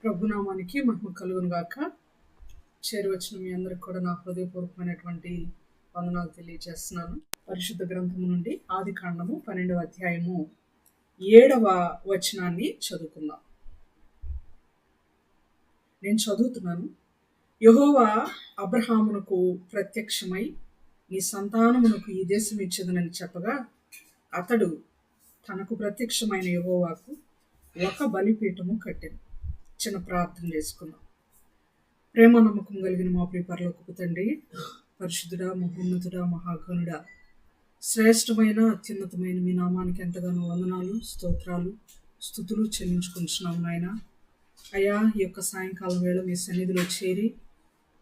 ప్రభునామానికి మహిమ కలుగును గాక. చేరువచ్చిన మీ అందరికి కూడా నా హృదయపూర్వకమైనటువంటి వందనాలు తెలియజేస్తున్నాను. పరిశుద్ధ గ్రంథము నుండి ఆదికాండము 12వ అధ్యాయము 7వ వచనాన్ని చదువుకుందాం. నేను చదువుతున్నాను. యెహోవా అబ్రహామునకు ప్రత్యక్షమై నీ సంతానమునకు ఈ దేశం ఇచ్చేదనని చెప్పగా అతడు తనకు ప్రత్యక్షమైన యెహోవాకు ఒక బలిపీఠము కట్టెను. చిన్న ప్రార్థన చేసుకుందాం. ప్రేమ నమ్మకం కలిగిన మా ప్రియ పరలోకపు తండ్రి, పరిశుద్ధుడా, మహోన్నతుడా, మహాగణుడా, శ్రేష్టమైన అత్యున్నతమైన మీ నామానికి ఎంతగానో వందనాలు, స్తోత్రాలు, స్తుతులు చెల్లించుకుంటున్నాం నాయన. అయ్యా, ఈ యొక్క సాయంకాలం వేళ మీ సన్నిధిలో చేరి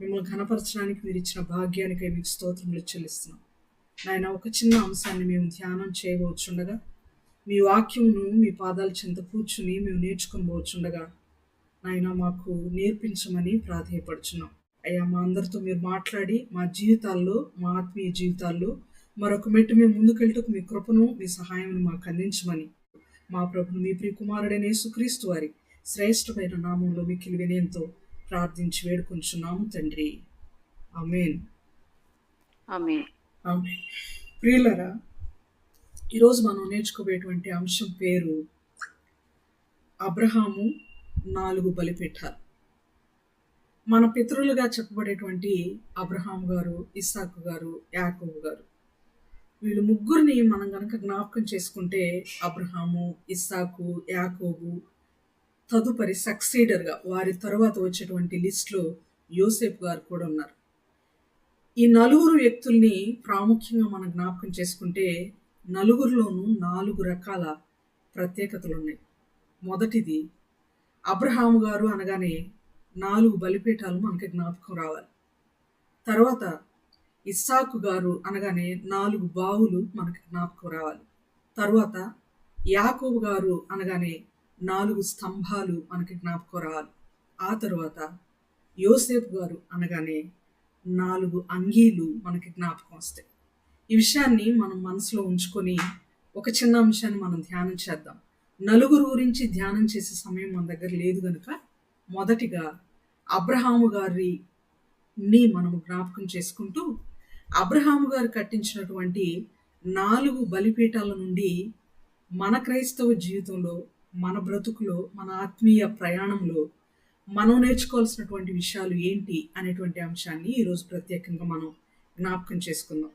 మిమ్మల్ని ఘనపరచడానికి మీరు ఇచ్చిన భాగ్యానికై మీకు స్తోత్రములు చెల్లిస్తున్నాం నాయన. ఒక చిన్న అంశాన్ని మేము ధ్యానం చేయవచ్చుండగా మీ వాక్యమును మీ పాదాల చెంత కూర్చుని మేము నేర్చుకొని పోవచ్చుండగా నాయన మాకు నేర్పించమని ప్రాధేయపడుచున్నాం. అయ్యా, మా అందరితో మీరు మాట్లాడి మా జీవితాల్లో, మా ఆత్మీయ జీవితాల్లో మరొక మెట్టు మేము ముందుకెళ్తూ మీ కృపను, మీ సహాయం మాకు అందించమని మా ప్రభుని మీ ప్రియ కుమారుడైన యేసుక్రీస్తు వారి శ్రేష్టమైన నామంలో మిక్కిలి వినయంతో ప్రార్థించి వేడుకొంచున్నాము తండ్రి. ఆమేన్. ఆమేన్. ఆమేన్. ప్రియులారా, ఈరోజు మనం నేర్చుకోబోయేటువంటి అంశం పేరు అబ్రహాము 4 బలిపీఠాలు. మన పితరులుగా చెప్పబడేటువంటి అబ్రహాము గారు, ఇస్సాకు గారు, యాకోబు గారు, వీళ్ళు ముగ్గురిని మనం గనక జ్ఞాపకం చేసుకుంటే అబ్రహాము, ఇస్సాకు, యాకోబు తదుపరి సక్సీడర్గా వారి తరువాత వచ్చేటువంటి లిస్టులో యోసేపు గారు కూడా ఉన్నారు. ఈ 4 వ్యక్తుల్ని ప్రాముఖ్యంగా మనం జ్ఞాపకం చేసుకుంటే నలుగురిలోనూ 4 రకాల ప్రత్యేకతలు ఉన్నాయి. మొదటిది, అబ్రహాము గారు అనగానే 4 బలిపీఠాలు మనకి జ్ఞాపకం రావాలి. తర్వాత ఇస్సాకు గారు అనగానే 4 బావులు మనకి జ్ఞాపకం రావాలి. తర్వాత యాకోబు గారు అనగానే 4 స్తంభాలు మనకి జ్ఞాపకం రావాలి. ఆ తర్వాత యోసేపు గారు అనగానే 4 అంగీలు మనకి జ్ఞాపకం వస్తాయి. ఈ విషయాన్ని మనం మనసులో ఉంచుకొని ఒక చిన్న అంశాన్ని మనం ధ్యానం చేద్దాం. నలుగురు గురించి ధ్యానం చేసే సమయం మన దగ్గర లేదు కనుక మొదటిగా అబ్రహాము గారిని మనము జ్ఞాపకం చేసుకుంటూ అబ్రహాము గారు కట్టించినటువంటి 4 బలిపీఠాల నుండి మన క్రైస్తవ జీవితంలో, మన బ్రతుకులో, మన ఆత్మీయ ప్రయాణంలో మనం నేర్చుకోవాల్సినటువంటి విషయాలు ఏంటి అనేటువంటి అంశాన్ని ఈరోజు ప్రత్యేకంగా మనం జ్ఞాపకం చేసుకుందాం.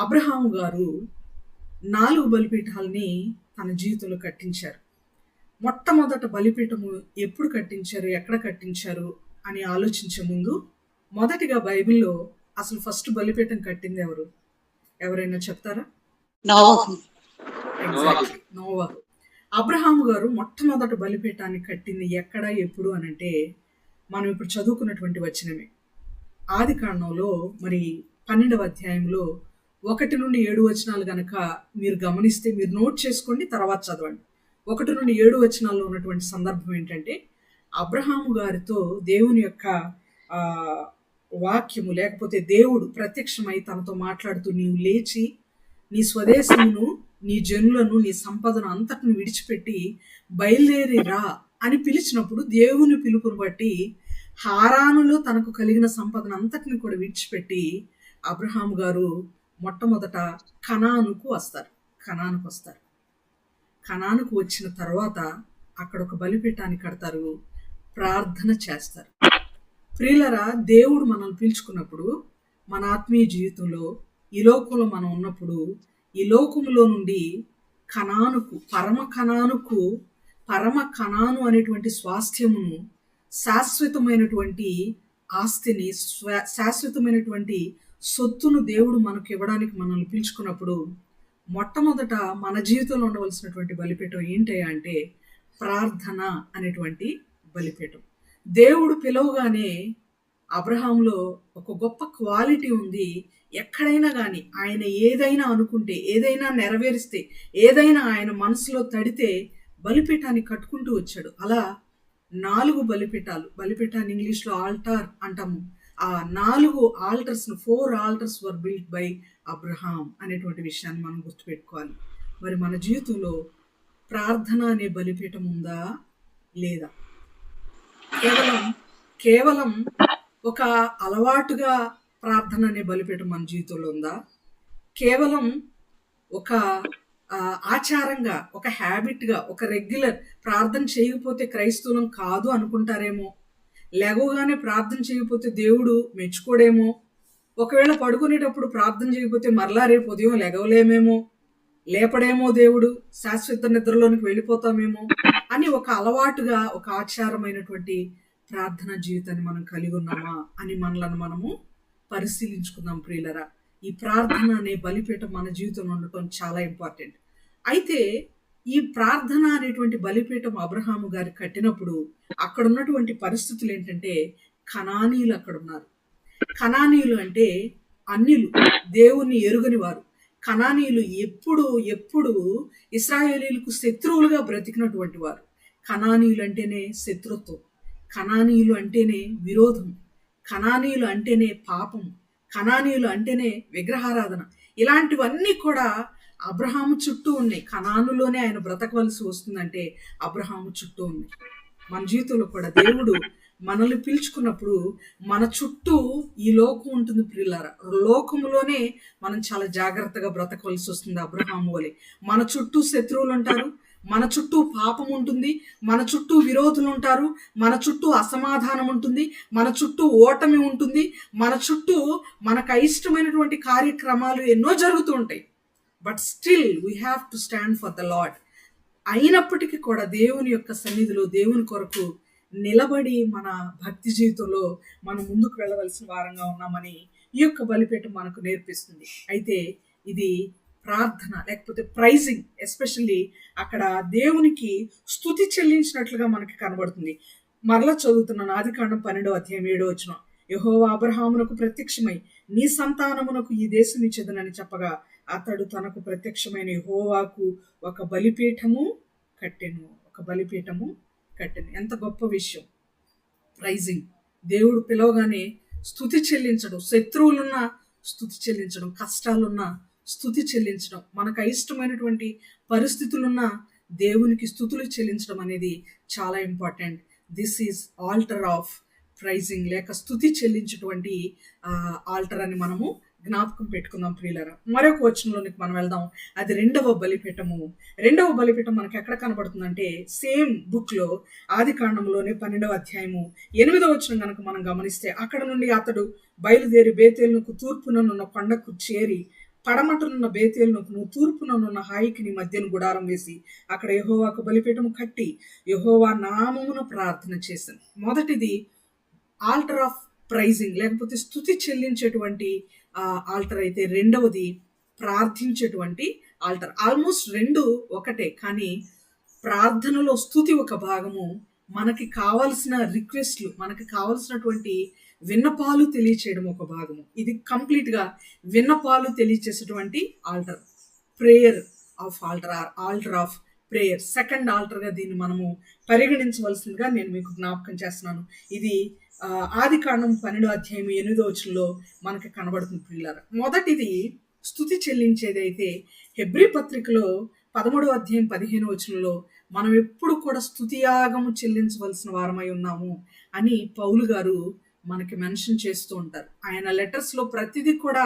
అబ్రహాము గారు 4 బలిపీఠాలని తన జీవితంలో కట్టించారు. మొట్టమొదట బలిపీఠము ఎప్పుడు కట్టించారు, ఎక్కడ కట్టించారు అని ఆలోచించే ముందు మొదటిగా బైబిల్లో అసలు ఫస్ట్ బలిపీఠం కట్టింది ఎవరు? ఎవరైనా చెప్తారా? ఎగ్జాక్ట్లీ, నోవహు. అబ్రహాము గారు మొట్టమొదటి బలిపీఠాన్ని కట్టింది ఎక్కడ, ఎప్పుడు అనంటే మనం ఇప్పుడు చదువుకున్నటువంటి వచనమే. ఆదికాండంలో మరి 12వ అధ్యాయంలో 1 నుండి 7 వచనాలు గనక మీరు గమనిస్తే మీరు నోట్ చేసుకోండి, తర్వాత చదవండి. 1 నుండి 7 వచనాల్లో ఉన్నటువంటి సందర్భం ఏంటంటే అబ్రహాము గారితో దేవుని యొక్క వాక్యము లేకపోతే దేవుడు ప్రత్యక్షమై తనతో మాట్లాడుతూ నీవు లేచి నీ స్వదేశమును, నీ జనులను, నీ సంపదను అంతటిని విడిచిపెట్టి బయలుదేరి రా అని పిలిచినప్పుడు దేవుని పిలుపును బట్టి హారానులో తనకు కలిగిన సంపదను అంతటిని కూడా విడిచిపెట్టి అబ్రహాము గారు మొట్టమొదట కనానుకు వస్తారు. కనానుకు వచ్చిన తర్వాత అక్కడ ఒక బలిపీఠాన్ని కడతారు, ప్రార్థన చేస్తారు. ప్రియులరా, దేవుడు మనల్ని పిలుచుకున్నప్పుడు మన ఆత్మీయ జీవితంలో ఈ లోకంలో మనం ఉన్నప్పుడు ఈ లోకములో నుండి కనానుకు, పరమ కనాను అనేటువంటి స్వాస్థ్యమును, శాశ్వతమైనటువంటి ఆస్తిని, శాశ్వతమైనటువంటి సొత్తును దేవుడు మనకు ఇవ్వడానికి మనల్ని పిలుచుకున్నప్పుడు మొట్టమొదట మన జీవితంలో ఉండవలసినటువంటి బలిపీఠం ఏంటి అంటే ప్రార్థన అనేటువంటి బలిపీఠం. దేవుడు పిలవగానే అబ్రహాంలో ఒక గొప్ప క్వాలిటీ ఉంది. ఎక్కడైనా కానీ ఆయన ఏదైనా అనుకుంటే, ఏదైనా నెరవేరిస్తే, ఏదైనా ఆయన మనసులో తడితే బలిపీఠాన్ని కట్టుకుంటూ వచ్చాడు. అలా 4 బలిపీఠాన్ని ఇంగ్లీష్లో ఆల్టార్ అంటాము. ఆ 4 ఆల్టర్స్ను 4 altars were built by Abraham అనేటువంటి విషయాన్ని మనం గుర్తుపెట్టుకోవాలి. మరి మన జీవితంలో ప్రార్థన అనే బలిపీఠం ఉందా లేదా? కేవలం ఒక అలవాటుగా ప్రార్థన అనే బలిపీఠం మన జీవితంలో ఉందా? కేవలం ఒక ఆచారంగా, ఒక హ్యాబిట్గా, ఒక రెగ్యులర్ ప్రార్థన చేయకపోతే క్రైస్తవులం కాదు అనుకుంటారేమో. లేవగానే ప్రార్థన చేయకపోతే దేవుడు మెచ్చుకోడేమో. ఒకవేళ పడుకునేటప్పుడు ప్రార్థన చేయకపోతే మరలా రేపు ఉదయం లెగవలేమేమో, లేపడేమో దేవుడు, శాశ్వత నిద్రలోనికి వెళ్ళిపోతామేమో అని ఒక అలవాటుగా, ఒక ఆచారమైనటువంటి ప్రార్థనా జీవితాన్ని మనం కలిగి ఉన్నామా అని మనలను మనము పరిశీలించుకుందాం ప్రియులరా. ఈ ప్రార్థన అనే బలిపీఠం మన జీవితంలో ఉండటం చాలా ఇంపార్టెంట్. అయితే ఈ ప్రార్థన అనేటువంటి బలిపీఠం అబ్రహాము గారు కట్టినప్పుడు అక్కడ ఉన్నటువంటి పరిస్థితులు ఏంటంటే, కనానీయులు అక్కడ ఉన్నారు. కనానీయులు అంటే అన్యులు, దేవుణ్ణి ఎరుగని వారు. కనానీయులు ఎప్పుడు ఇశ్రాయేలీయులకు శత్రువులుగా బ్రతికినటువంటి వారు. కనానీయులు అంటేనే శత్రుత్వం, కనానీయులు అంటేనే విరోధం, కనానీయులు అంటేనే పాపం, కనానీయులు అంటేనే విగ్రహారాధన. ఇలాంటివన్నీ కూడా అబ్రహాము చుట్టూ ఉన్నాయి. కనానులోనే ఆయన బ్రతకవలసి వస్తుందంటే అబ్రహాము చుట్టూ ఉన్నాయి. మన జీవితంలో కూడా దేవుడు మనల్ని పిలుచుకున్నప్పుడు మన చుట్టూ ఈ లోకం ఉంటుంది ప్రియులారా. లోకములోనే మనం చాలా జాగ్రత్తగా బ్రతకవలసి వస్తుంది. అబ్రహాము వలె మన చుట్టూ శత్రువులు ఉంటారు, మన చుట్టూ పాపం ఉంటుంది, మన చుట్టూ విరోధులు ఉంటారు, మన చుట్టూ అసమాధానం ఉంటుంది, మన చుట్టూ ఓటమి ఉంటుంది, మన చుట్టూ మనకు అయిష్టమైనటువంటి కార్యక్రమాలు ఎన్నో జరుగుతూ ఉంటాయి. But still we have to stand for the lord. అయినప్పటికీ కూడా దేవుని యొక్క సన్నిధిలో దేవుని కొరకు నిలబడి మన భక్తి జీవితంలో మనం ముందుకు వెళ్ళవలసిన వారంగా ఉన్నామని ఈ యొక్క బలిపీఠం మనకు నేర్పిస్తుంది. అయితే ఇది ప్రార్థన లేకపోతే ప్రైజింగ్, ఎస్పెషల్లీ అక్కడ దేవునికి స్తుతి చెల్లించినట్లుగా మనకి కనబడుతుంది. మరలా చదువుతున్నాను, ఆదికాండం 12:7 యెహోవా అబ్రహామునకు ప్రత్యక్షమై నీ సంతానమునకు ఈ దేశం ఇచ్చెదనని చెప్పగా అతడు తనకు ప్రత్యక్షమైన యెహోవాకు ఒక బలిపీఠము కట్టెను. ఎంత గొప్ప విషయం! ప్రైజింగ్. దేవుడు పిలవగానే స్తుతి చెల్లించడం, శత్రువులున్నా స్తుతి చెల్లించడం, కష్టాలున్నా స్తుతి చెల్లించడం, మనకు అయిష్టమైనటువంటి పరిస్థితులున్నా దేవునికి స్తుతులు చెల్లించడం అనేది చాలా important. This is altar of praising, లేక స్తుతి చెల్లించేటువంటి ఆల్టర్ అని మనము జ్ఞాపకం పెట్టుకుందాం ప్రియులారా. మరొక వచనంలోనికి మనం వెళ్దాం. అది రెండవ బలిపీఠము మనకి ఎక్కడ కనబడుతుందంటే సేమ్ బుక్ లో ఆదికాండంలోనే 12:8 కనుక మనం గమనిస్తే, అక్కడ నుండి అతడు బయలుదేరి బేతేలునకు తూర్పుననున్న కొండకు చేరి పడమటనున్న బేతేలునకు తూర్పుననున్న హాయికి మధ్యను గుడారం వేసి అక్కడ యెహోవాకు బలిపీఠము కట్టి యెహోవా నామమున ప్రార్థన చేశాను. మొదటిది ఆల్టర్ ఆఫ్ ప్రైజింగ్ లేకపోతే స్తుతి చెల్లించేటువంటి ఆల్టర్ అయితే, రెండవది ప్రార్థించేటువంటి ఆల్టర్. ఆల్మోస్ట్ రెండు ఒకటే, కానీ ప్రార్థనలో స్తుతి ఒక భాగము, మనకి కావలసిన రిక్వెస్ట్లు, మనకి కావలసినటువంటి విన్నపాలు తెలియచేయడం ఒక భాగము. ఇది కంప్లీట్గా విన్నపాలు తెలియచేసేటువంటి altar, prayer of altar of prayer. Second ఆల్టర్గా దీన్ని మనము పరిగణించవలసిందిగా నేను మీకు జ్ఞాపకం చేస్తున్నాను. ఇది ఆదికాండం 12:8 మనకి కనబడుతుంది పిల్లలు. మొదటిది స్తుతి చెల్లించేదైతే హెబ్రీ పత్రికలో 13:15 మనం ఎప్పుడు కూడా స్తుతియాగము చెల్లించవలసిన వారమై ఉన్నాము అని పౌలు గారు మనకి మెన్షన్ చేస్తూ ఉంటారు. ఆయన లెటర్స్లో ప్రతిదీ కూడా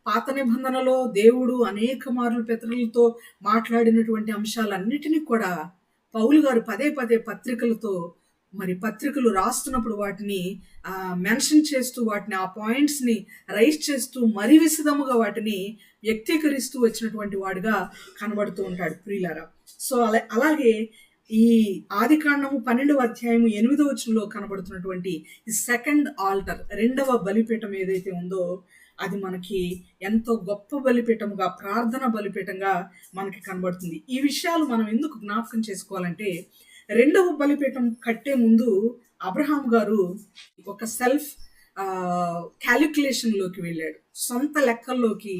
పాత నిబంధనలో దేవుడు అనేక మార్లు పితరులతో మాట్లాడినటువంటి అంశాలన్నిటినీ కూడా పౌలు గారు పదే పత్రికలు రాస్తున్నప్పుడు వాటిని మెన్షన్ చేస్తూ, వాటిని ఆ పాయింట్స్ని రైజ్ చేస్తూ మరీ విశదముగా వాటిని వ్యక్తీకరిస్తూ వచ్చినటువంటి వాడుగా కనబడుతూ ఉంటాడు ప్రియులారా. సో అలాగే ఈ ఆదికాండము 12:8 కనబడుతున్నటువంటి ఈ సెకండ్ ఆల్టర్, రెండవ బలిపీఠం ఏదైతే ఉందో అది మనకి ఎంతో గొప్ప బలిపీఠముగా, ప్రార్థన బలిపీఠంగా మనకి కనబడుతుంది. ఈ విషయాలు మనం ఎందుకు జ్ఞాపకం చేసుకోవాలంటే, రెండవ బలిపీఠం కట్టే ముందు అబ్రహాం గారు ఒక సెల్ఫ్ క్యాలిక్యులేషన్లోకి వెళ్ళాడు, సొంత లెక్కల్లోకి,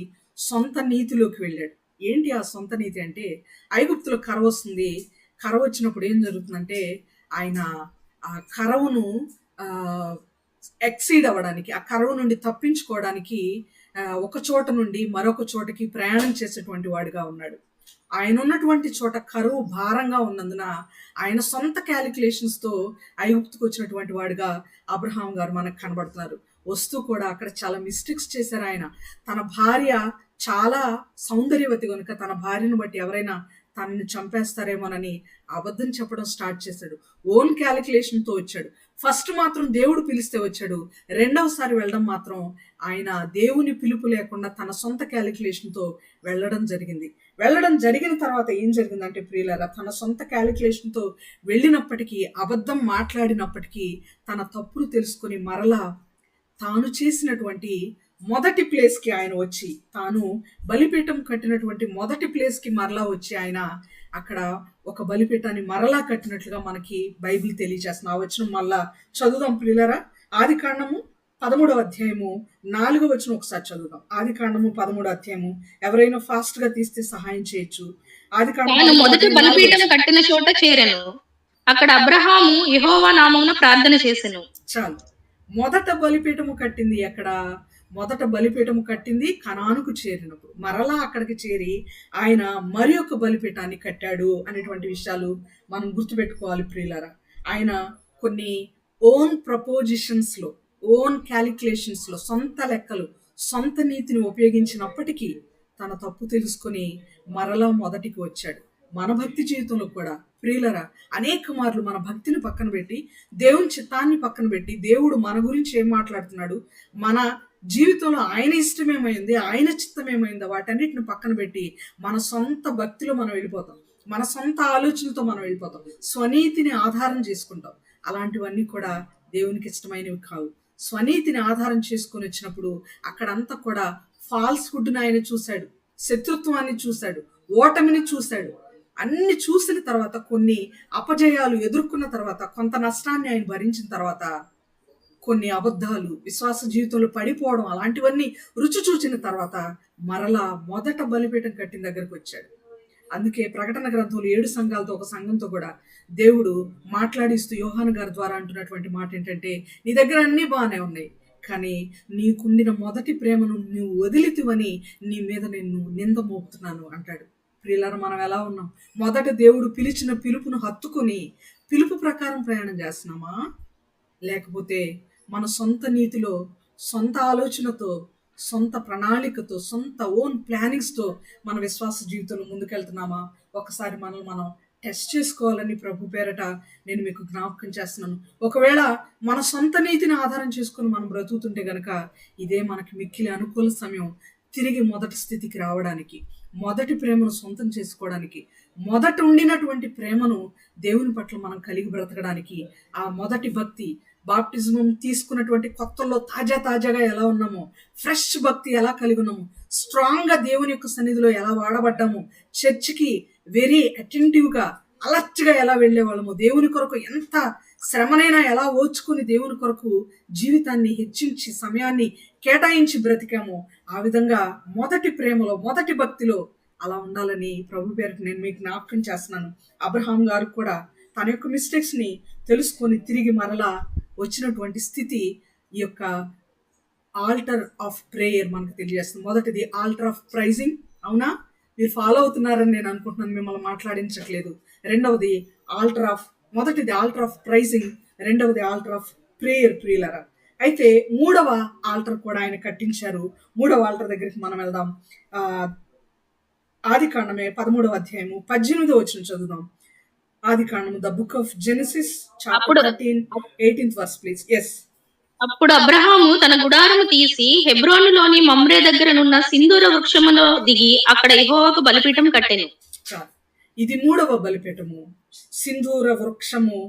సొంత నీతిలోకి వెళ్ళాడు. ఏంటి ఆ సొంత నీతి అంటే, ఐగుప్తులో కరవ వస్తుంది. కరవ వచ్చినప్పుడు ఏం జరుగుతుందంటే, ఆయన ఆ కరవును ఎక్సీడ్ అవ్వడానికి, ఆ కరవు నుండి తప్పించుకోవడానికి ఒక చోట నుండి మరొక చోటకి ప్రయాణం చేసేటువంటి వాడిగా ఉన్నాడు. ఆయన ఉన్నటువంటి చోట కరువు భారంగా ఉన్నందున ఆయన సొంత క్యాలిక్యులేషన్స్తో ఐగుప్తుకు వచ్చినటువంటి వాడిగా అబ్రహాం గారు మనకు కనబడుతున్నారు. వస్తూ కూడా అక్కడ చాలా మిస్టేక్స్ చేశారు ఆయన. తన భార్య చాలా సౌందర్యవతి కనుక తన భార్యను బట్టి ఎవరైనా తనని చంపేస్తారేమోనని అబద్ధం చెప్పడం స్టార్ట్ చేశాడు. ఓన్ క్యాలిక్యులేషన్తో వచ్చాడు. ఫస్ట్ మాత్రం దేవుడు పిలిస్తే వచ్చాడు. రెండవసారి వెళ్ళడం మాత్రం ఆయన దేవుని పిలుపు లేకుండా తన సొంత క్యాలిక్యులేషన్తో వెళ్ళడం జరిగిన తర్వాత ఏం జరిగిందంటే ప్రియులారా, తన సొంత క్యాలిక్యులేషన్తో వెళ్ళినప్పటికీ, అబద్ధం మాట్లాడినప్పటికీ తన తప్పును తెలుసుకొని మరలా తాను చేసినటువంటి మొదటి ప్లేస్కి ఆయన వచ్చి, తాను బలిపీఠం కట్టినటువంటి మొదటి ప్లేస్కి మరలా వచ్చి ఆయన అక్కడ ఒక బలిపీఠాన్ని మరలా కట్టినట్లుగా మనకి బైబిల్ తెలియజేస్తుంది. ఆ వచనం మళ్ళా చదువుదాం ప్రియులారా. ఆదికాండము 13వ అధ్యాయము 4వ వచనం ఒకసారి చదువుదాం. ఆదికాండము 13వ అధ్యాయము ఎవరైనా ఫాస్ట్ గా తీస్తే సహాయం చేయొచ్చు. ఆదికాండము మొదటి బలిపీఠం కట్టిన చోట చేరెను. అక్కడ అబ్రహాము యెహోవా నామమున ప్రార్థన చేసెను. చాలు. మొదట బలిపీఠము కట్టింది ఎక్కడ? మొదట బలిపీఠము కట్టింది కనానుకు చేరినప్పుడు. మరలా అక్కడికి చేరి ఆయన మరి ఒక బలిపీఠాన్ని కట్టాడు అనేటువంటి విషయాలు మనం గుర్తుపెట్టుకోవాలి ప్రియులారా. ఆయన కొన్ని ఓన్ ప్రపోజిషన్స్లో, ఓన్ క్యాలిక్యులేషన్స్లో, సొంత లెక్కలు, సొంత నీతిని ఉపయోగించినప్పటికీ తన తప్పు తెలుసుకొని మరలా మొదటికి వచ్చాడు. మన భక్తి జీవితంలో కూడా ప్రియులరా అనేక మార్లు మన భక్తిని పక్కన పెట్టి, దేవుని చిత్తాన్ని పక్కన పెట్టి, దేవుడు మన గురించి ఏం మాట్లాడుతున్నాడు, మన జీవితంలో ఆయన ఇష్టమేమైంది, ఆయన చిత్తమేమైందో వాటన్నిటిని పక్కన పెట్టి మన సొంత భక్తిలో మనం వెళ్ళిపోతాం. మన సొంత ఆలోచనలతో మనం వెళ్ళిపోతాం. స్వనీతిని ఆధారం చేసుకుంటాం. అలాంటివన్నీ కూడా దేవునికి ఇష్టమైనవి కావు. స్వనీతిని ఆధారం చేసుకొని వచ్చినప్పుడు అక్కడంతా కూడా ఫాల్స్హుడ్ని ఆయన చూశాడు, శత్రుత్వాన్ని చూశాడు, ఓటమిని చూశాడు. అన్ని చూసిన తర్వాత, కొన్ని అపజయాలు ఎదుర్కొన్న తర్వాత, కొంత నష్టాన్ని ఆయన భరించిన తర్వాత, కొన్ని అబద్ధాలు, విశ్వాస జీవితంలో పడిపోవడం, అలాంటివన్నీ రుచి చూచిన తర్వాత మరలా మొదట బలిపీఠం కట్టిన దగ్గరకు వచ్చాడు. అందుకే ప్రకటన గ్రంథంలో 7 సంఘాలతో ఒక సంఘంతో కూడా దేవుడు మాట్లాడిస్తూ యోహాను గారి ద్వారా అంటున్నటువంటి మాట ఏంటంటే, నీ దగ్గర అన్నీ బాగానే ఉన్నాయి, కానీ నీకుండిన మొదటి ప్రేమను నువ్వు వదిలితివని నీ మీద నేను నింద మోపుతున్నాను అంటాడు. ప్రియులారా, మనం ఎలా ఉన్నాం? మొదట దేవుడు పిలిచిన పిలుపును హత్తుకొని పిలుపు ప్రకారం ప్రయాణం చేస్తున్నామా? లేకపోతే మన సొంత నీతిలో, సొంత ఆలోచనతో, సొంత ప్రణాళికతో, సొంత ఓన్ ప్లానింగ్స్తో మన విశ్వాస జీవితంలో ముందుకెళ్తున్నామా? ఒకసారి మనం టెస్ట్ చేసుకోవాలని ప్రభు పేరట నేను మీకు జ్ఞాపకం చేస్తున్నాను. ఒకవేళ మన సొంత నీతిని ఆధారం చేసుకుని మనం బ్రతుకుతుంటే గనక ఇదే మనకి మిక్కిలి అనుకూల సమయం తిరిగి మొదటి స్థితికి రావడానికి, మొదటి ప్రేమను సొంతం చేసుకోవడానికి, మొదట ఉండినటువంటి ప్రేమను దేవుని పట్ల మనం కలిగి బ్రతకడానికి, ఆ మొదటి భక్తి, బాప్టిజం తీసుకున్నటువంటి కొత్తలో తాజాగా ఎలా ఉన్నామో, ఫ్రెష్ భక్తి ఎలా కలిగి ఉన్నామో, స్ట్రాంగ్గా దేవుని యొక్క సన్నిధిలో ఎలా వాడబడ్డామో, చర్చికి వెరీ అటెంటివ్గా, అలర్ట్గా ఎలా వెళ్ళేవాళ్ళము, దేవుని కొరకు ఎంత శ్రమనైనా ఎలా ఓర్చుకుని దేవుని కొరకు జీవితాన్ని హెచ్చించి సమయాన్ని కేటాయించి బ్రతికామో, ఆ విధంగా మొదటి ప్రేమలో, మొదటి భక్తిలో అలా ఉండాలని ప్రభు పేరుట నేను మీకు జ్ఞాపకం చేస్తున్నాను. అబ్రహాం గారు కూడా తన యొక్క మిస్టేక్స్ని తెలుసుకొని తిరిగి మరలా వచ్చినటువంటి స్థితి ఈ యొక్క ఆల్టర్ ఆఫ్ ప్రేయర్ మనకు తెలియజేస్తుంది. మొదటిది ఆల్టర్ ఆఫ్ ప్రైజింగ్. అవునా? మీరు ఫాలో అవుతున్నారని నేను అనుకుంటున్నాను, మిమ్మల్ని మాట్లాడించట్లేదు. రెండవది మొదటిది ఆల్టర్ ఆఫ్ ప్రైజింగ్, రెండవది ఆల్టర్ ఆఫ్ ప్రేయర్ ప్రియులరా. అయితే మూడవ ఆల్టర్ కూడా ఆయన కట్టించారు. మూడవ ఆల్టర్ దగ్గరికి మనం వెళ్దాం. ఆదికాండమే 13వ అధ్యాయము 18వ వచనం చదువుదాం. ఆదికాండము, the book of Genesis, chapter 18th verse please. Yes. అప్పుడు అబ్రహాము తన గుడారము తీసి హెబ్రోనులోని మమ్రే దగ్గరనున్న సింధూర వృక్షములో దిగి అక్కడ యెహోవాకు బలిపీఠం కట్టెను. ఇది మూడవ బలిపీఠము. సింధూర వృక్షము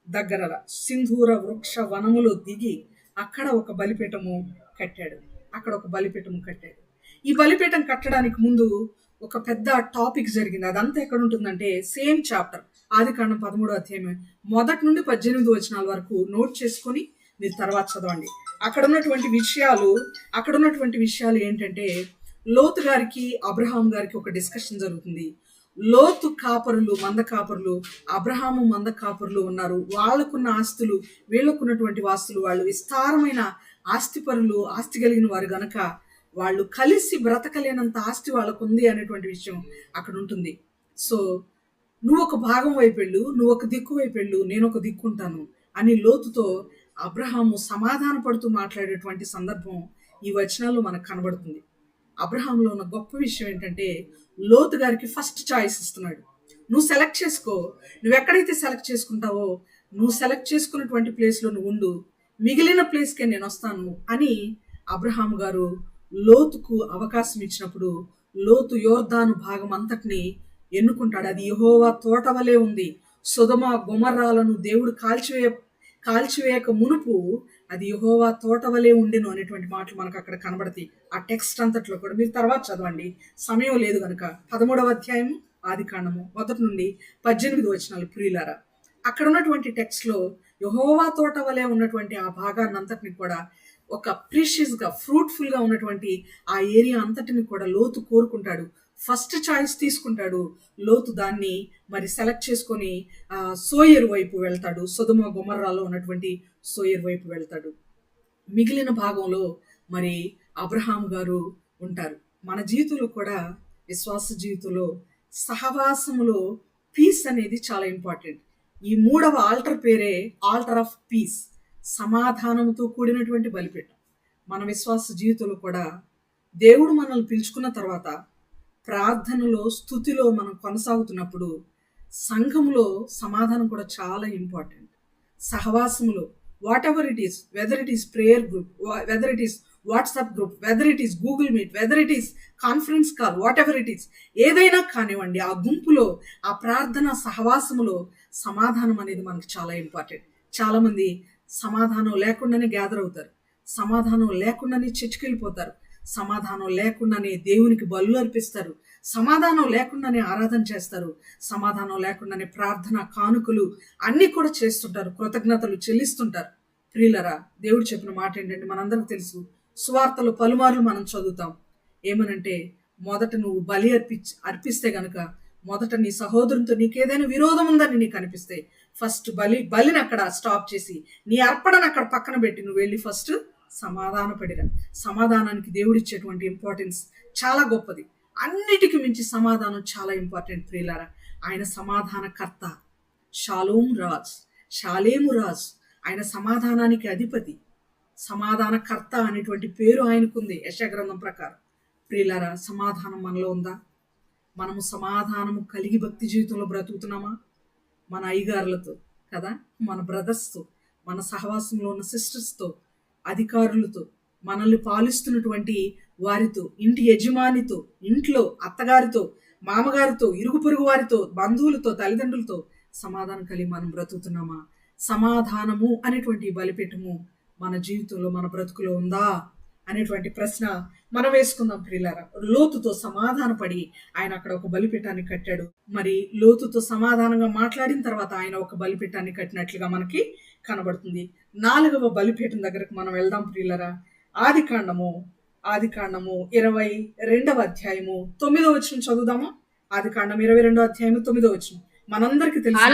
దగ్గర, సింధూర వృక్ష వనములో దిగి అక్కడ ఒక బలిపీఠము కట్టాడు. ఈ బలిపీఠం కట్టడానికి ముందు ఒక పెద్ద టాపిక్ జరిగింది. అదంతా ఎక్కడ ఉంటుందంటే సేమ్ చాప్టర్, ఆదికాండం 13వ అధ్యాయం మొదటి నుండి 18 వచనాల వరకు నోట్ చేసుకొని మీరు తర్వాత చదవండి. అక్కడ ఉన్నటువంటి విషయాలు ఏంటంటే, లోతు గారికి అబ్రహాం గారికి ఒక డిస్కషన్ జరుగుతుంది. లోతు కాపరులు, మంద కాపరులు, అబ్రహాము మంద కాపరులు ఉన్నారు. వాళ్ళకున్న ఆస్తులు, వీళ్ళకున్నటువంటి వాస్తులు, వాళ్ళు విస్తారమైన ఆస్తిపరులు, ఆస్తి కలిగిన వారు గనక వాళ్ళు కలిసి బ్రతకలేనంత ఆస్తి వాళ్ళకు ఉంది అనేటువంటి విషయం అక్కడ ఉంటుంది. సో నువ్వు ఒక భాగం వైపు వెళ్ళు, నువ్వు ఒక దిక్కు వైపు వెళ్ళు, నేను ఒక దిక్కుంటాను అని లోతుతో అబ్రహాము సమాధాన పడుతూ మాట్లాడేటువంటి సందర్భం ఈ వచనాల్లో మనకు కనబడుతుంది. అబ్రహాంలో ఉన్న గొప్ప విషయం ఏంటంటే లోతు గారికి ఫస్ట్ చాయిస్ ఇస్తున్నాడు. నువ్వు సెలెక్ట్ చేసుకో, నువ్వు ఎక్కడైతే సెలెక్ట్ చేసుకుంటావో నువ్వు సెలెక్ట్ చేసుకున్నటువంటి ప్లేస్లో నువ్వు ఉండు, మిగిలిన ప్లేస్కే నేను వస్తాను అని అబ్రహాం గారు లోతుకు అవకాశం ఇచ్చినప్పుడు లోతు యోర్దాను భాగం అంతటిని ఎన్నుకుంటాడు. అది యెహోవా తోట వలె ఉంది. సొదొమ గొమొర్రాలను దేవుడు కాల్చివేయక మునుపు అది యెహోవా తోట వలె ఉండెను అనేటువంటి మాటలు మనకు అక్కడ కనబడతాయి. ఆ టెక్స్ట్ అంతట్లో కూడా మీరు తర్వాత చదవండి, సమయం లేదు కనుక. 13వ అధ్యాయము ఆదికాండము 1 నుండి 18 వచనాలు ప్రియులారా. అక్కడ ఉన్నటువంటి టెక్స్ట్లో యెహోవా తోట వలె ఉన్నటువంటి ఆ భాగాన్ని అంతటిని కూడా ఒక ప్రీషియస్గా ఫ్రూట్ఫుల్గా ఉన్నటువంటి ఆ ఏరియా అంతటిని కూడా లోతు కోరుకుంటాడు. ఫస్ట్ చాయిస్ తీసుకుంటాడు. లోతు దాన్ని మరి సెలెక్ట్ చేసుకొని సోయర్ వైపు వెళ్తాడు. సొదొమ గొమొర్రాలో ఉన్నటువంటి సోయర్ వైపు వెళ్తాడు. మిగిలిన భాగంలో మరి అబ్రహాం గారు ఉంటారు. మన జీవితంలో కూడా విశ్వాస జీవితంలో సహవాసములో పీస్ అనేది చాలా ఇంపార్టెంట్. ఈ 3వ ఆల్టర్ పేరే ఆల్టర్ ఆఫ్ పీస్, సమాధానంతో కూడినటువంటి బలిపీఠం. మన విశ్వాస జీవితంలో కూడా దేవుడు మనల్ని పిలుచుకున్న తర్వాత ప్రార్థనలో స్తుతిలో మనం కొనసాగుతున్నప్పుడు సంఘములో సమాధానం కూడా చాలా ఇంపార్టెంట్. సహవాసములో whatever it is, whether it is prayer group, whether it is WhatsApp group, whether it is Google Meet, whether it is conference call, whatever it is, ఏదైనా కానివ్వండి, ఆ గుంపులో ఆ ప్రార్థన సహవాసములో సమాధానం అనేది మనకు చాలా ఇంపార్టెంట్. చాలామంది సమాధానం లేకుండానే గ్యాదర్ అవుతారు, సమాధానం లేకుండానే చర్చికి వెళ్ళిపోతారు, సమాధానం లేకుండానే దేవునికి బలులు అర్పిస్తారు, సమాధానం లేకుండానే ఆరాధన చేస్తారు, సమాధానం లేకుండానే ప్రార్థన కానుకలు అన్నీ కూడా చేస్తుంటారు, కృతజ్ఞతలు చెల్లిస్తుంటారు. ప్రియులరా, దేవుడు చెప్పిన మాట ఏంటంటే మనందరికి తెలుసు. సువార్తలు పలుమార్లు మనం చదువుతాం. ఏమనంటే మొదట నువ్వు బలి అర్పిస్తే గనుక, మొదట నీ సహోదరునితో నీకేదైనా విరోధం ఉందని నీకు అనిపిస్తే ఫస్ట్ బలిని అక్కడ స్టాప్ చేసి నీ అర్పణను అక్కడ పక్కన పెట్టి నువ్వు వెళ్ళి ఫస్ట్ సమాధాన పడిరా. సమాధానానికి దేవుడు ఇచ్చేటువంటి ఇంపార్టెన్స్ చాలా గొప్పది. అన్నిటికీ మించి సమాధానం చాలా ఇంపార్టెంట్ ప్రియులారా. ఆయన సమాధానకర్త, షాలేము రాజ్, ఆయన సమాధానానికి అధిపతి, సమాధానకర్త అనేటువంటి పేరు ఆయనకుంది యెషయా గ్రంథం ప్రకారం. ప్రియులారా, సమాధానం మనలో ఉందా? మనము సమాధానము కలిగి భక్తి జీవితంలో బ్రతుకుతున్నామా? మన అయ్యగారులతో కదా, మన బ్రదర్స్తో, మన సహవాసంలో ఉన్న సిస్టర్స్తో, అధికారులతో, మనల్ని పాలిస్తున్నటువంటి వారితో, ఇంటి యజమానితో, ఇంట్లో అత్తగారితో, మామగారితో, ఇరుగు పొరుగు వారితో, బంధువులతో, తల్లిదండ్రులతో సమాధానం కలిగి మనం బ్రతుకుతున్నామా? సమాధానము అనేటువంటి బలిపీఠము మన జీవితంలో, మన బ్రతుకులో ఉందా అనేటువంటి ప్రశ్న మనం వేసుకుందాం ప్రియులారా. లోతుతో సమాధాన పడి ఆయన అక్కడ ఒక బలిపీఠాన్ని కట్టాడు. మరి లోతుతో సమాధానంగా మాట్లాడిన తర్వాత ఆయన ఒక బలిపీఠాన్ని కట్టినట్లుగా మనకి కనబడుతుంది. 4వ బలిపీఠం దగ్గరకు మనం వెళ్దాం ప్రియులారా. ఆదికాండము 22వ అధ్యాయము 9వ వచనం చదువుదామా? ఆదికాండం 22వ అధ్యాయము 9వ వచనం మనందరికి తెలుసు.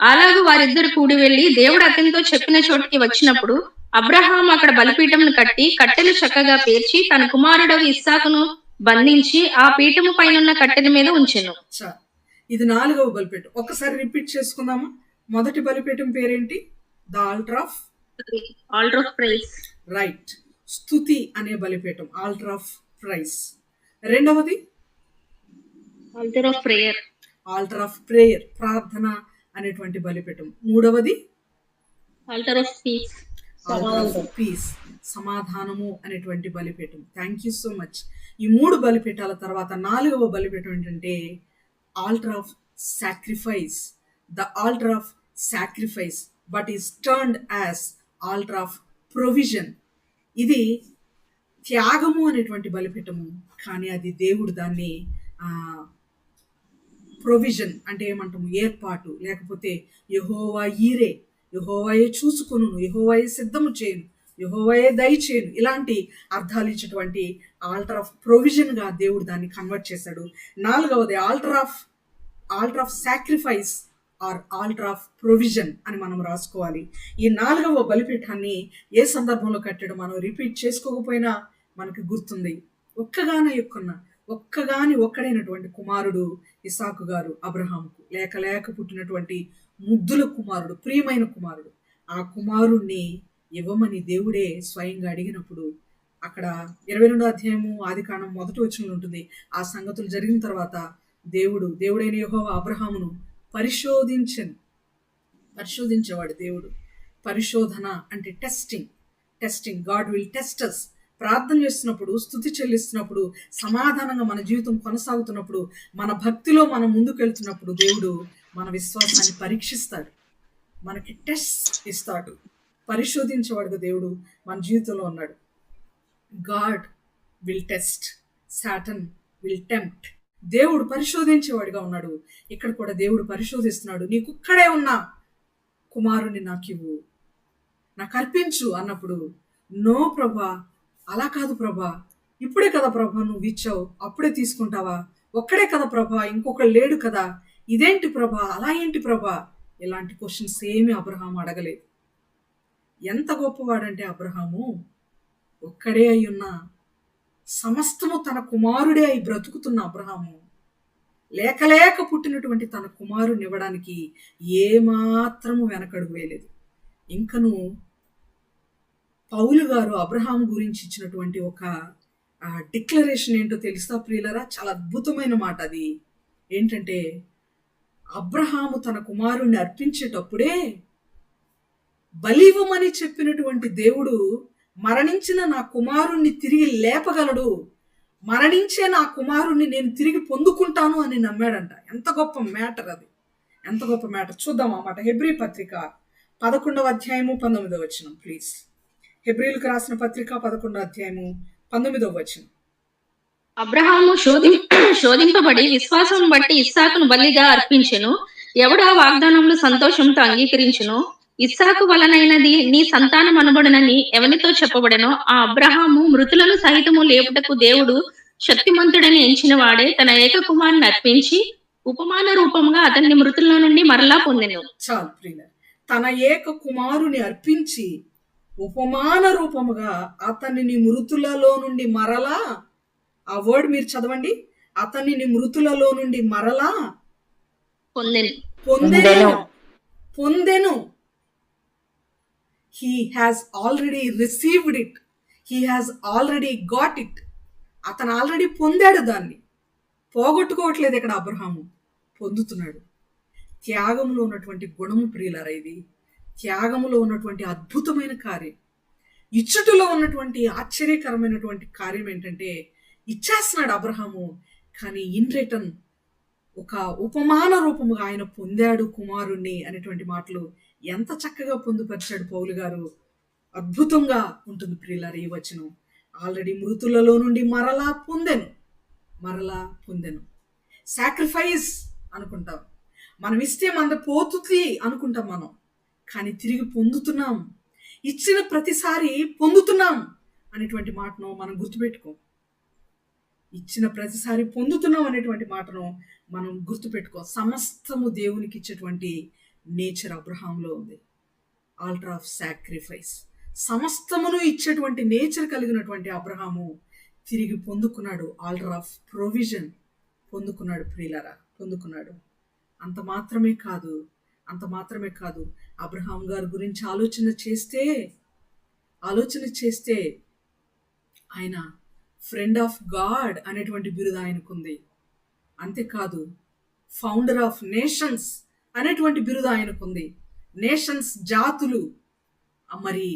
అలాగూ వారిద్దరు కూడి వెళ్లి దేవుడు అతనితో చెప్పిన చోటికి వచ్చినప్పుడు అబ్రహాం అక్కడ బలిపీఠమును కట్టి కట్టెలు చక్కగా పేర్చి తన కుమారుడు ఇస్సాకును బంధించి ఆ పీఠము పైన కట్టెల మీద ఉంచెను. ఇది 4వ బలిపీఠం. ఒకసారి రిపీట్ చేసుకుందామా? మొదటి బలిపీఠం పేరేంటి? The altar of praise. Right, స్తుతి అనే బలిపీఠం, ఆల్టర్ ఆఫ్ ప్రైజ్. రెండవది ఆల్టర్ ఆఫ్ ప్రేయర్, ప్రార్థన అనేటువంటి బలిపీఠం. మూడవది ఆల్టర్ ఆఫ్ పీస్, సమాధానము అనేటువంటి బలిపీఠం. Thank you so much. ఈ 3 బలిపీఠాల తర్వాత 4వ బలిపీఠం ఏంటంటే alter of sacrifice, the altar of sacrifice but is turned as alter of provision. ఇది త్యాగము అనేటువంటి బలిపీఠము, కానీ అది దేవుడు దాన్ని ప్రొవిజన్ అంటే ఏమంటాము, ఏర్పాటు, లేకపోతే యెహోవా ఈరే, యెహోవాయే చూసుకొను, యెహోవాయే సిద్ధము చేయను, యెహోవాయే దయచేయను, ఇలాంటి అర్థాలు ఇచ్చేటువంటి ఆల్టర్ ఆఫ్ ప్రొవిజన్గా దేవుడు దాన్ని కన్వర్ట్ చేశాడు. 4వది altar of sacrifice or altar of provision అని మనం రాసుకోవాలి. ఈ 4వ బలిపీఠాన్ని ఏ సందర్భంలో కట్టాడో మనం రిపీట్ చేసుకోకపోయినా మనకు గుర్తుంది. ఒక్కడైనటువంటి కుమారుడు ఇస్సాకు గారు అబ్రహాముకు లేక పుట్టినటువంటి ముద్దుల కుమారుడు, ప్రియమైన కుమారుడు. ఆ కుమారుణ్ణి ఇవ్వమని దేవుడే స్వయంగా అడిగినప్పుడు అక్కడ 22వ అధ్యాయము ఆదికాండం 1వ వచనంలో ఉంటుంది. ఆ సంగతులు జరిగిన తర్వాత దేవుడైన యెహోవా అబ్రహామును పరిశోధించేవాడు దేవుడు. పరిశోధన అంటే testing. God will test us. ప్రార్థన చేస్తున్నప్పుడు, స్తుతి చెల్లిస్తున్నప్పుడు, సమాధానంగా మన జీవితం కొనసాగుతున్నప్పుడు, మన భక్తిలో మనం ముందుకెళ్తున్నప్పుడు దేవుడు మన విశ్వాసాన్ని పరీక్షిస్తాడు, మనకి టెస్ట్ ఇస్తాడు. పరిశోధించేవాడుగా దేవుడు మన జీవితంలో ఉన్నాడు. God will test, Satan will tempt. దేవుడు పరిశోధించేవాడిగా ఉన్నాడు. ఇక్కడ కూడా దేవుడు పరిశోధిస్తున్నాడు. నీకుక్కడే ఉన్న కుమారుని నాకివ్వు, నాకు అర్పించు అన్నప్పుడు, నో ప్రభా, అలా కాదు ప్రభా, ఇప్పుడే కదా ప్రభా నువ్వు ఇచ్చావు, అప్పుడే తీసుకుంటావా? ఒక్కడే కదా ప్రభా, ఇంకొకడు లేడు కదా, ఇదేంటి ప్రభా, అలా ఏంటి ప్రభా? ఇలాంటి క్వశ్చన్స్ ఏమీ అబ్రహాము అడగలేదు. ఎంత గొప్పవాడంటే అబ్రహాము ఒక్కడే అయ్యున్న, సమస్తము తన కుమారుడే అయి బ్రతుకుతున్న అబ్రహాము లేక పుట్టినటువంటి తన కుమారుని ఇవ్వడానికి ఏమాత్రము వెనకడుగు వేయలేదు. ఇంకను పౌలు గారు అబ్రహాం గురించి ఇచ్చినటువంటి ఒక డిక్లరేషన్ ఏంటో తెలుసా ప్రియులరా? చాలా అద్భుతమైన మాట అది. ఏంటంటే, అబ్రహాము తన కుమారుణ్ణి అర్పించేటప్పుడే బలివ్వమని చెప్పినటువంటి దేవుడు మరణించిన నా కుమారుణ్ణి తిరిగి లేపగలడు, మరణించే నా కుమారుణ్ణి నేను తిరిగి పొందుకుంటాను అని నమ్మాడంట. ఎంత గొప్ప మ్యాటర్ అది, ఎంత గొప్ప మ్యాటర్. చూద్దాం ఆ మాట. హెబ్రీ పత్రిక 11వ అధ్యాయము 19వ వచనం ప్లీజ్. హెబ్రీలకు రాసిన పత్రిక 11వ అధ్యాయము 19వ వచనం. అబ్రహాము శోధింపబడి విశ్వాసం బట్టి ఇస్సాకును బలిగా అర్పించెను. ఎవడా వాగ్దానములు సంతోషంతో అంగీకరించును, ఇస్సాకు వలనైనది నీ సంతానం అనబడునని ఎవనితో చెప్పబడెనో, ఆ అబ్రహాము మృతులను సహితము లేపుటకు దేవుడు శక్తిమంతుడని ఎంచిన వాడే తన ఏక కుమారుని అర్పించి ఉపమాన రూపంగా అతన్ని మృతుల నుండి మరలా పొందెను. చాలు ప్రియుల, తన ఏక కుమారుని అర్పించి ఉపమాన రూపముగా అతనిని మృతులలో నుండి మరలా, ఆ వర్డ్ మీరు చదవండి, అతనిని మృతులలో నుండి మరలా పొందెను. He has already received it. He has already got it. అతను ఆల్రెడీ పొందాడు, దాన్ని పోగొట్టుకోవట్లేదు. ఇక్కడ అబ్రహాము పొందుతున్నాడు. త్యాగంలో ఉన్నటువంటి గుణము ప్రియులారా, ఇది త్యాగంలో ఉన్నటువంటి అద్భుతమైన కార్యం. ఇచ్చుటలో ఉన్నటువంటి ఆశ్చర్యకరమైనటువంటి కార్యం ఏంటంటే, ఇచ్చేస్తున్నాడు అబ్రహాము, కానీ ఇన్ రిటర్న్ ఒక ఉపమాన రూపముగా ఆయన పొందాడు కుమారుణ్ణి అనేటువంటి మాటలు ఎంత చక్కగా పొందుపరిచాడు పౌలు గారు. అద్భుతంగా ఉంటుంది ప్రియులారా ఈ వచనం. ఆల్రెడీ మృతులలో నుండి మరలా పొందెను. సాక్రిఫైస్ అనుకుంటాం మనం, ఇస్తే మన పోతుంది అనుకుంటాం మనం, కానీ తిరిగి పొందుతున్నాం. ఇచ్చిన ప్రతిసారి పొందుతున్నాం అనేటువంటి మాటను మనం గుర్తుపెట్టుకో. ఇచ్చిన ప్రతిసారి పొందుతున్నాం అనేటువంటి మాటను మనం గుర్తుపెట్టుకో. సమస్తము దేవునికి ఇచ్చేటువంటి నేచర్ అబ్రహాంలో ఉంది. ఆల్టర్ ఆఫ్ సాక్రిఫైస్, సమస్తమును ఇచ్చేటువంటి నేచర్ కలిగినటువంటి అబ్రహాము తిరిగి పొందుకున్నాడు. ఆల్టర్ ఆఫ్ ప్రొవిజన్ పొందుకున్నాడు ప్రియులారా, పొందుకున్నాడు. అంత మాత్రమే కాదు అబ్రహాం గారి గురించి ఆలోచన చేస్తే ఆయన ఫ్రెండ్ ఆఫ్ గాడ్ అనేటువంటి బిరుదు ఆయనకుంది. అంతేకాదు, ఫౌండర్ ఆఫ్ నేషన్స్ అనేటువంటి బిరుదు ఆయనకుంది. నేషన్స్, జాతులు, మరి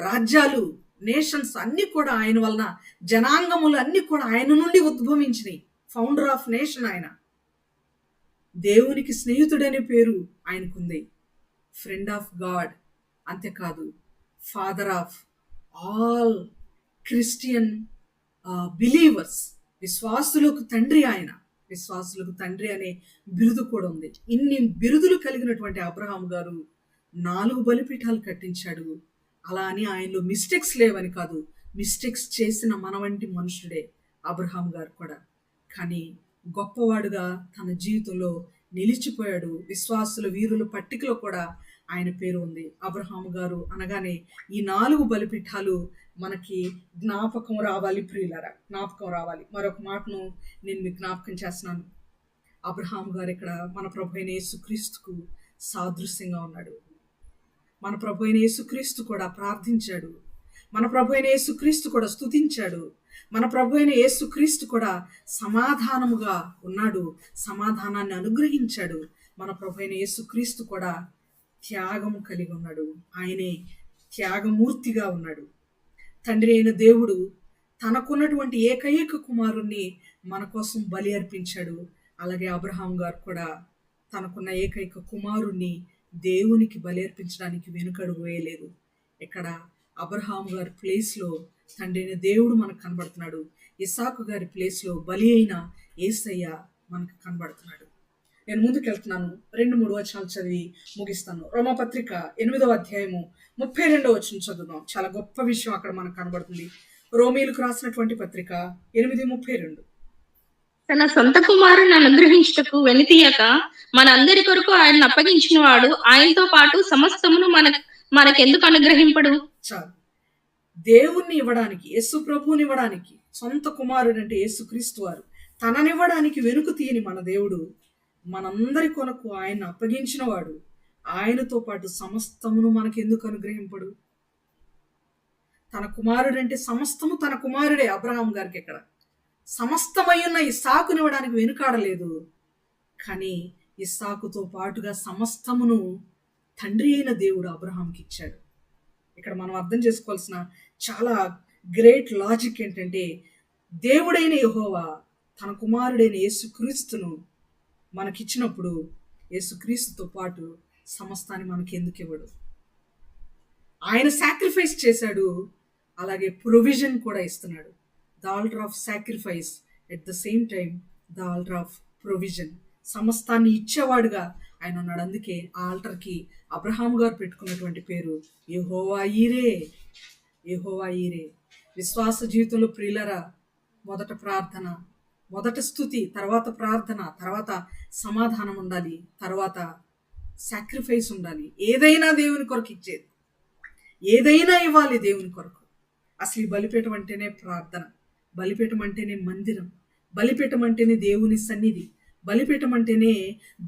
రాజ్యాలు, నేషన్స్ అన్నీ కూడా ఆయన వలన, జనాంగములు అన్నీ కూడా ఆయన నుండి ఉద్భవించినాయి. ఫౌండర్ ఆఫ్ నేషన్ ఆయన. దేవునికి స్నేహితుడనే పేరు ఆయనకుంది. ఫ్రెండ్ ఆఫ్ గాడ్, అంతేకాదు father of all Christian believers, విశ్వాసులకు తండ్రి ఆయన. విశ్వాసులకు తండ్రి అనే బిరుదు కూడా ఉంది. ఇన్ని బిరుదులు కలిగినటువంటి అబ్రహాం గారు 4 బలిపీఠాలు కట్టించాడు. అలా అని ఆయనలో మిస్టేక్స్ లేవని కాదు, మిస్టేక్స్ చేసిన మన వంటి మనుషుడే అబ్రహాం గారు కూడా. కానీ గొప్పవాడుగా తన జీవితంలో నిలిచిపోయాడు. విశ్వాసుల వీరుల పట్టికలో కూడా ఆయన పేరు ఉంది. అబ్రహాము గారు అనగానే ఈ 4 బలిపీఠాలు మనకి జ్ఞాపకం రావాలి ప్రియులారా, జ్ఞాపకం రావాలి. మరొక మాటను నేను మీకు జ్ఞాపకం చేస్తున్నాను. అబ్రహాము గారు ఇక్కడ మన ప్రభు అయిన యేసుక్రీస్తుకు సాదృశ్యంగా ఉన్నాడు. మన ప్రభు అయిన యేసుక్రీస్తు కూడా ప్రార్థించాడు. మన ప్రభు అయిన యేసుక్రీస్తు కూడా స్తుతించాడు. మన ప్రభు అయిన యేసుక్రీస్తు కూడా సమాధానముగా ఉన్నాడు, సమాధానాన్ని అనుగ్రహించాడు. మన ప్రభు అయిన యేసుక్రీస్తు కూడా త్యాగము కలిగి ఉన్నాడు. ఆయనే త్యాగమూర్తిగా ఉన్నాడు. తండ్రి అయిన దేవుడు తనకున్నటువంటి ఏకైక కుమారుణ్ణి మన కోసం బలి అర్పించాడు. అలాగే అబ్రహాం గారు కూడా తనకున్న ఏకైక కుమారుణ్ణి దేవునికి బలి అర్పించడానికి వెనుకడుగు వేయలేదు. ఇక్కడ అబ్రహాం గారి ప్లేస్లో తండ్రి అయిన దేవుడు మనకు కనబడుతున్నాడు. ఇస్సాకు గారి ప్లేస్లో బలి అయిన యేసయ్య మనకు కనబడుతున్నాడు. నేను ముందుకు వెళ్తున్నాను. 2-3 వచనాలు చదివి ముగిస్తాను. రోమపత్రిక 8వ అధ్యాయము 32వ వచనం చదువుదాం. చాలా గొప్ప విషయం అక్కడ మనకు కనబడుతుంది. రోమీలకు రాసినటువంటి పత్రిక 8:32. తన సొంత కుమారుని అనుగ్రహించుటకు వెనుతీయక మన అందరి కొరకు ఆయన అప్పగించిన వాడు ఆయనతో పాటు సమస్తమును మనకెందుకు అనుగ్రహింపడు? చాలు. దేవుణ్ణి ఇవ్వడానికి, యేసు ప్రభువుని ఇవ్వడానికి, సొంత కుమారుడు అంటే యేసుక్రీస్తు వారు తననివ్వడానికి వెనుక తీయని మన దేవుడు మనందరి కొరకు ఆయన అప్పగించిన వాడు ఆయనతో పాటు సమస్తమును మనకెందుకు అనుగ్రహింపడు? తన కుమారుడు అంటే సమస్తము తన కుమారుడే. అబ్రహాం గారికి ఇక్కడ సమస్తమయ్యున్న ఇస్సాకునివ్వడానికి వెనుకాడలేదు. కానీ ఇస్సాకుతో పాటుగా సమస్తమును తండ్రి అయిన దేవుడు అబ్రహాంకి ఇచ్చాడు. ఇక్కడ మనం అర్థం చేసుకోవాల్సిన చాలా గ్రేట్ లాజిక్ ఏంటంటే, దేవుడైన యెహోవా తన కుమారుడైన యేసుక్రీస్తును మనకిచ్చినప్పుడు యేసుక్రీస్తుతో పాటు సమస్తాన్ని మనకి ఎందుకు ఇవ్వడు? ఆయన సాక్రిఫైస్ చేశాడు, అలాగే ప్రొవిజన్ కూడా ఇస్తున్నాడు. The altar of sacrifice at the same time the altar of provision. సమస్తాన్ని ఇచ్చేవాడుగా ఆయన ఉన్నాడు. అందుకే ఆ ఆల్టర్కి అబ్రహాం గారు పెట్టుకున్నటువంటి పేరు యెహోవా ఈరే. యెహోవా ఈరే. విశ్వాస జీవితంలో ప్రియులరా, మొదట ప్రార్థన, మొదట స్తుతి, తర్వాత ప్రార్థన, తర్వాత సమాధానం ఉండాలి, తర్వాత సాక్రిఫైస్ ఉండాలి. ఏదైనా దేవుని కొరకు ఇచ్చేది, ఏదైనా ఇవ్వాలి దేవుని కొరకు. అసలు ఈ బలిపీఠం అంటేనే ప్రార్థన, బలిపీఠం అంటేనే మందిరం, బలిపీఠం అంటేనే దేవుని సన్నిధి, బలిపీఠం అంటేనే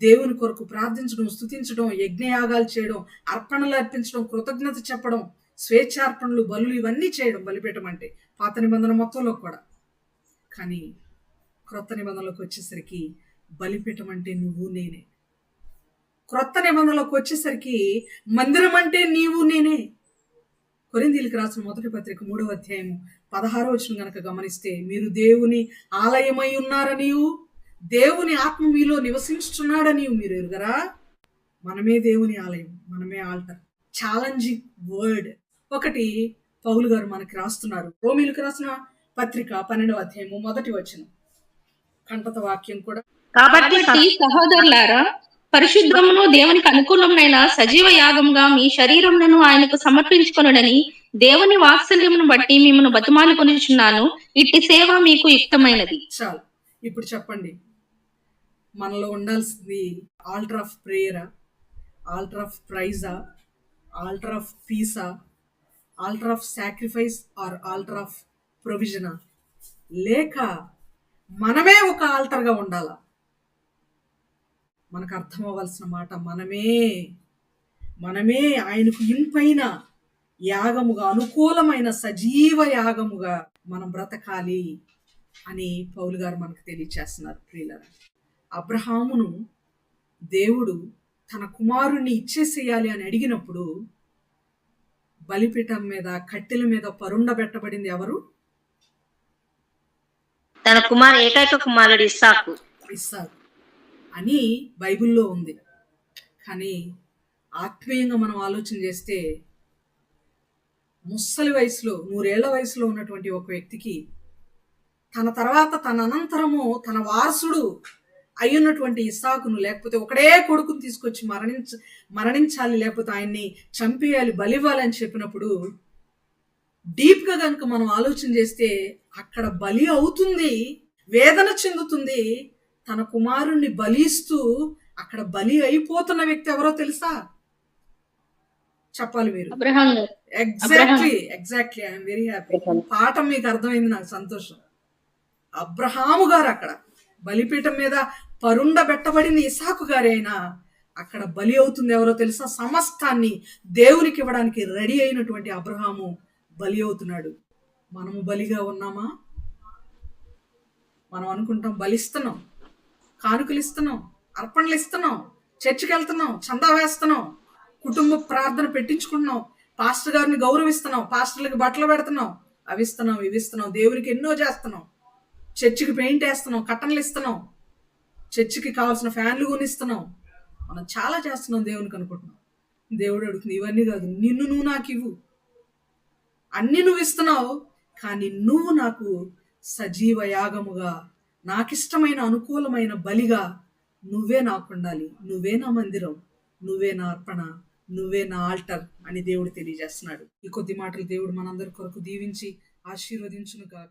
దేవుని కొరకు ప్రార్థించడం, స్తుతించడం, యజ్ఞయాగాలు చేయడం, అర్పణలు అర్పించడం, కృతజ్ఞత చెప్పడం, స్వేచ్ఛార్పణలు, బలులు ఇవన్నీ చేయడం బలిపీఠం అంటే, పాత నిబంధన మొత్తంలో కూడా. కానీ క్రొత్త నిబంధనలోకి వచ్చేసరికి బలిపీఠం అంటే నువ్వు నేనే. క్రొత్త నిబంధనలోకి వచ్చేసరికి మందిరం అంటే నీవు నేనే. కొరింథీయులకు రాసిన మొదటి పత్రిక 3వ అధ్యాయం 16వ వచనం గనక గమనిస్తే, మీరు దేవుని ఆలయమై ఉన్నారనియు దేవుని ఆత్మ మీలో నివసించుచున్నాడని మీరు ఎరుగరా? మనమే దేవుని ఆలయం, మనమే ఆల్టర్. ఛాలెంజింగ్ వర్డ్ ఒకటి పౌలు గారు మనకి రాస్తున్నారు. రోమీలకు రాసిన పత్రిక 12వ అధ్యాయము 1వ వచనం కంటత వాక్యం కూడా. కాబట్టి సహోదరులారా, పరిశుద్ధమును దేవునికి అనుకూలమైన సజీవ యాగముగా మీ శరీరములను ఆయనకు సమర్పించుకొనుడని దేవుని వాత్సల్యమును బట్టి మిమ్మల్ని బతిమాలుకొనుచున్నాను. ఇట్టి సేవ మీకు యుక్తమైనది. చాలు. ఇప్పుడు చెప్పండి, మనలో ఉండాల్సింది ఆల్టర్ ఆఫ్ ప్రేయరా, ఆల్టర్ ఆఫ్ ప్రైజా, ఆల్టర్ ఆఫ్ పీసా, altar of sacrifice or altar of ప్రొవిజనా? లేక మనమే ఒక ఆల్టర్గా ఉండాలా? మనకు అర్థం అవ్వాల్సిన మాట, మనమే ఆయనకు ఇంపైన యాగముగా, అనుకూలమైన సజీవ యాగముగా మనం బ్రతకాలి అని పౌలు గారు మనకు తెలియచేస్తున్నారు. ప్రియులారా, అబ్రహామును దేవుడు తన కుమారుణ్ణి ఇచ్చేసేయాలి అని అడిగినప్పుడు బలిపీఠం మీద, కట్టెల మీద పరుండబెట్టబడింది ఎవరు? తన ఏకైక కుమారుడు ఇస్సాకు అని బైబిల్లో ఉంది. కానీ ఆత్మీయంగా మనం ఆలోచన చేస్తే, ముసలి వయసులో, 100 ఏళ్ల వయసులో ఉన్నటువంటి ఒక వ్యక్తికి తన తర్వాత, తన అనంతరము తన వారసుడు అయ్యున్నటువంటి ఇస్సాకును, లేకపోతే ఒకడే కొడుకును తీసుకొచ్చి మరణించాలి, లేకపోతే ఆయన్ని చంపేయాలి, బలివ్వాలి అని చెప్పినప్పుడు డీప్గా కనుక మనం ఆలోచన చేస్తే అక్కడ బలి అవుతుంది, వేదన చెందుతుంది. తన కుమారుణ్ణి బలిస్తూ అక్కడ బలి అయిపోతున్న వ్యక్తి ఎవరో తెలుసా? చెప్పాలి మీరు. అబ్రహాం గారు. Exactly I'm very happy. పాఠం మీకు అర్థమైంది, నాకు సంతోషం. అబ్రహాము గారు అక్కడ బలిపీఠం మీద పరుండబెట్టబడింది ఇసాకు గారే అయినా అక్కడ బలి అవుతుంది ఎవరో తెలుసా? సమస్తాన్ని దేవునికి ఇవ్వడానికి రెడీ అయినటువంటి అబ్రహాము బలి అవుతున్నాడు. మనము బలిగా ఉన్నామా? మనం అనుకుంటాం బలిస్తున్నాం, కానుకలు ఇస్తున్నాం, అర్పణలు ఇస్తున్నాం, చర్చికి వెళ్తున్నాం, చందా వేస్తున్నాం, కుటుంబ ప్రార్థన పెట్టించుకుంటున్నాం, పాస్టర్ గారిని గౌరవిస్తున్నాం, పాస్టర్లకి బట్టలు పెడుతున్నాం, అవి ఇస్తున్నాం, ఇవి ఇస్తున్నాం, దేవునికి ఎన్నో చేస్తున్నాం, చర్చికి పెయింట్ వేస్తున్నాం, కట్టన్లు ఇస్తున్నాం, చర్చికి కావాల్సిన ఫ్యాన్లు కొనిస్తున్నాం, మనం చాలా చేస్తున్నాం దేవునికి అనుకుంటున్నాం. దేవుడు అడుగుతుంది ఇవన్నీ కాదు, నిన్ను నువ్వు నాకు ఇవ్వు. అన్ని నువ్వు ఇస్తున్నావు, కానీ నువ్వు నాకు సజీవ యాగముగా, నాకిష్టమైన అనుకూలమైన బలిగా నువ్వే నాకు ఉండాలి. నువ్వే నా మందిరం, నువ్వే నా అర్పణ, నువ్వే నా ఆల్టర్ అని దేవుడు తెలియజేస్తున్నాడు. ఈ కొద్ది మాటలు దేవుడు మనందరి కొరకు దీవించి ఆశీర్వదించును గాక.